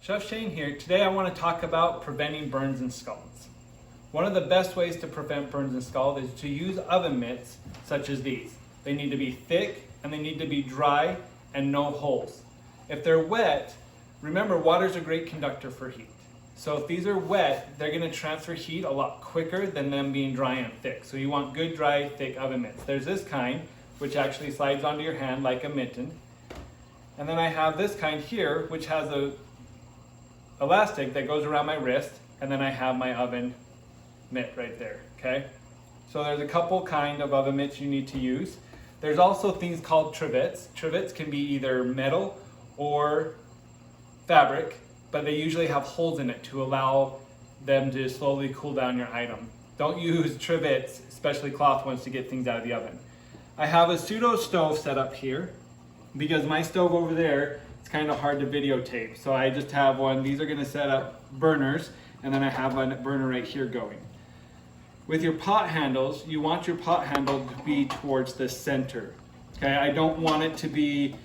Chef Shane here. Today I want to talk about preventing burns and scalds. One of the best ways to prevent burns and scalds is to use oven mitts such as these. They need to be thick and they need to be dry and no holes. If they're wet, remember water is a great conductor for heat. So if these are wet, they're going to transfer heat a lot quicker than them being dry and thick. So you want good, dry, thick oven mitts. There's this kind, which actually slides onto your hand like a mitten. And then I have this kind here, which has a elastic that goes around my wrist, and then I have my oven mitt right there, okay? So there's a couple kind of oven mitts you need to use. There's also things called trivets. Trivets can be either metal or fabric, but they usually have holes in it to allow them to slowly cool down your item. Don't use trivets, especially cloth ones, to get things out of the oven. I have a pseudo stove set up here because my stove over there, it's kind of hard to videotape. So I just have one. These are going to set up burners, and then I have a burner right here going. With your pot handles, you want your pot handle to be towards the center. Okay, I don't want it to be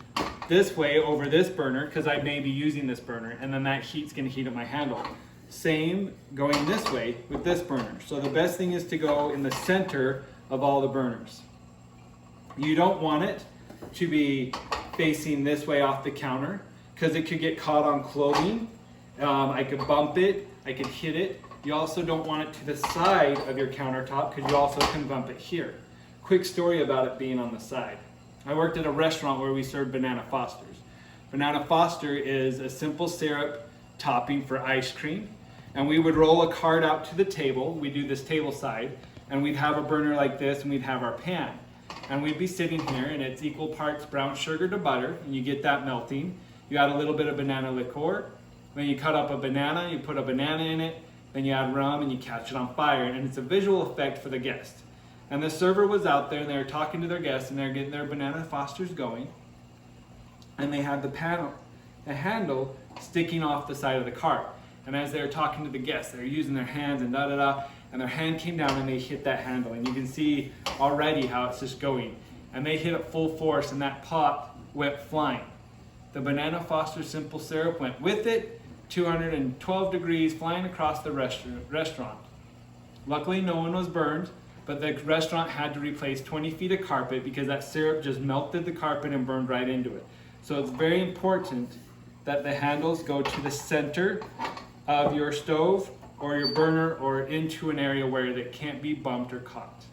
this way over this burner because I may be using this burner, and then that heat's going to heat up my handle. Same going this way with this burner. So the best thing is to go in the center of all the burners. You don't want it to be facing this way off the counter because it could get caught on clothing. I could bump it, I could hit it. You also don't want it to the side of your countertop because you also can bump it here. Quick story about it being on the side. I worked at a restaurant where we served banana Fosters. Banana Foster is a simple syrup topping for ice cream, and we would roll a cart out to the table. We do this table side, and we'd have a burner like this, and we'd have our pan. And we'd be sitting here, and it's equal parts brown sugar to butter, and you get that melting. You add a little bit of banana liqueur, then you cut up a banana, you put a banana in it, then you add rum, and you catch it on fire, and it's a visual effect for the guest. And the server was out there, and they were talking to their guests, and they're getting their banana Fosters going, and they had the handle sticking off the side of the cart. And as they were talking to the guests, they were using their hands and da-da-da, and their hand came down and they hit that handle. And you can see already how it's just going. And they hit it full force, and that pot went flying. The banana Foster simple syrup went with it, 212 degrees, flying across the restaurant. Luckily, no one was burned, but the restaurant had to replace 20 feet of carpet because that syrup just melted the carpet and burned right into it. So it's very important that the handles go to the center of your stove or your burner or into an area where it can't be bumped or caught.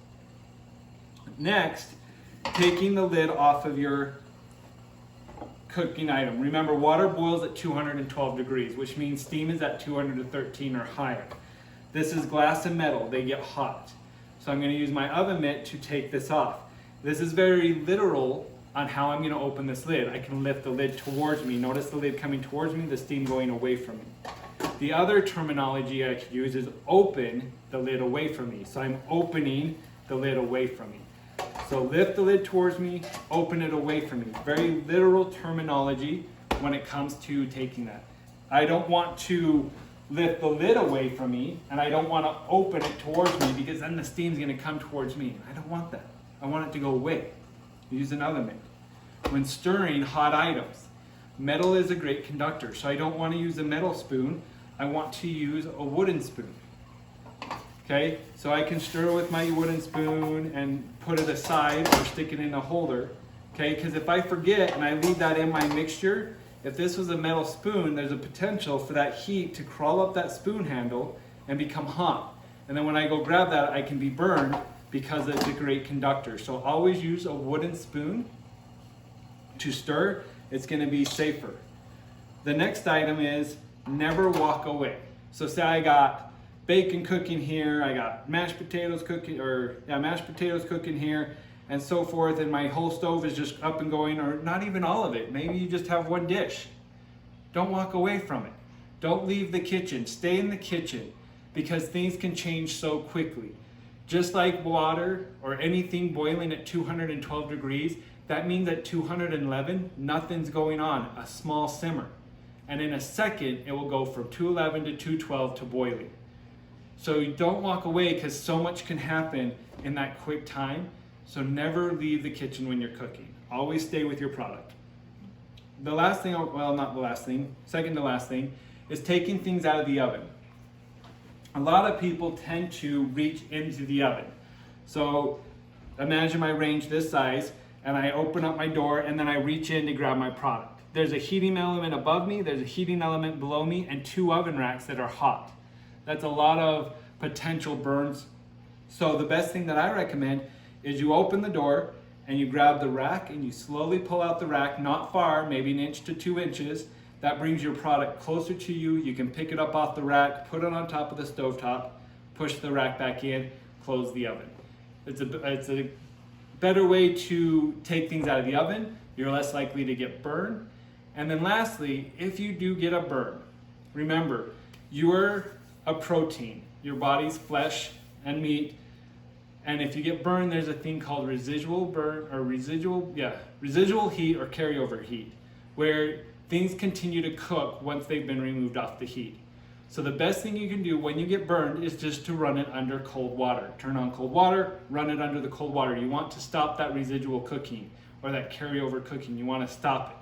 Next, taking the lid off of your cooking item. Remember, water boils at 212 degrees, which means steam is at 213 or higher. This is glass and metal. They get hot. So I'm going to use my oven mitt to take this off. This is very literal on how I'm going to open this lid. I can lift the lid towards me. Notice the lid coming towards me, the steam going away from me. The other terminology I could use is open the lid away from me. So I'm opening the lid away from me. So lift the lid towards me, open it away from me. Very literal terminology when it comes to taking that. I don't want to lift the lid away from me, and I don't want to open it towards me because then the steam's going to come towards me. I don't want that. I want it to go away. Use an oven mitt. When stirring hot items, metal is a great conductor, so I don't want to use a metal spoon. I want to use a wooden spoon. Okay, so I can stir with my wooden spoon and put it aside or stick it in a holder. Okay, because if I forget and I leave that in my mixture, if this was a metal spoon, there's a potential for that heat to crawl up that spoon handle and become hot. And then when I go grab that, I can be burned because it's a great conductor. So always use a wooden spoon to stir. It's going to be safer. The next item is never walk away. So say I got bacon cooking here, I got mashed potatoes cooking here, and so forth, and my whole stove is just up and going, or not even all of it. Maybe you just have one dish. Don't walk away from it. Don't leave the kitchen. Stay in the kitchen because things can change so quickly. Just like water or anything boiling at 212 degrees, that means at 211, nothing's going on, a small simmer. And in a second, it will go from 211 to 212 to boiling. So you don't walk away because so much can happen in that quick time. So never leave the kitchen when you're cooking. Always stay with your product. The last thing, well, not the last thing, second to last thing, is taking things out of the oven. A lot of people tend to reach into the oven. So imagine my range this size, and I open up my door and then I reach in to grab my product. There's a heating element above me, there's a heating element below me, and 2 oven racks that are hot. That's a lot of potential burns. So the best thing that I recommend is you open the door and you grab the rack and you slowly pull out the rack, not far, maybe 1 inch to 2 inches. That brings your product closer to you. You can pick it up off the rack, put it on top of the stovetop, push the rack back in, close the oven. It's a better way to take things out of the oven. You're less likely to get burned. And then lastly, if you do get a burn, remember, you're a protein. Your body's flesh and meat. And if you get burned, there's a thing called residual burn or residual heat or carryover heat, where things continue to cook once they've been removed off the heat. So the best thing you can do when you get burned is just to run it under cold water. Turn on cold water, run it under the cold water. You want to stop that residual cooking or that carryover cooking. You want to stop it.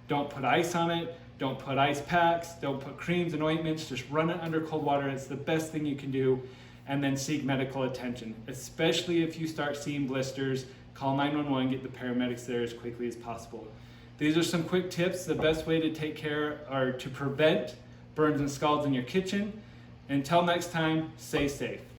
Don't put ice on it. Don't put ice packs. Don't put creams and ointments. Just run it under cold water. It's the best thing you can do. And then seek medical attention, especially if you start seeing blisters. Call 911, get the paramedics there as quickly as possible. These are some quick tips, the best way to take care or to prevent burns and scalds in your kitchen. Until next time, stay safe.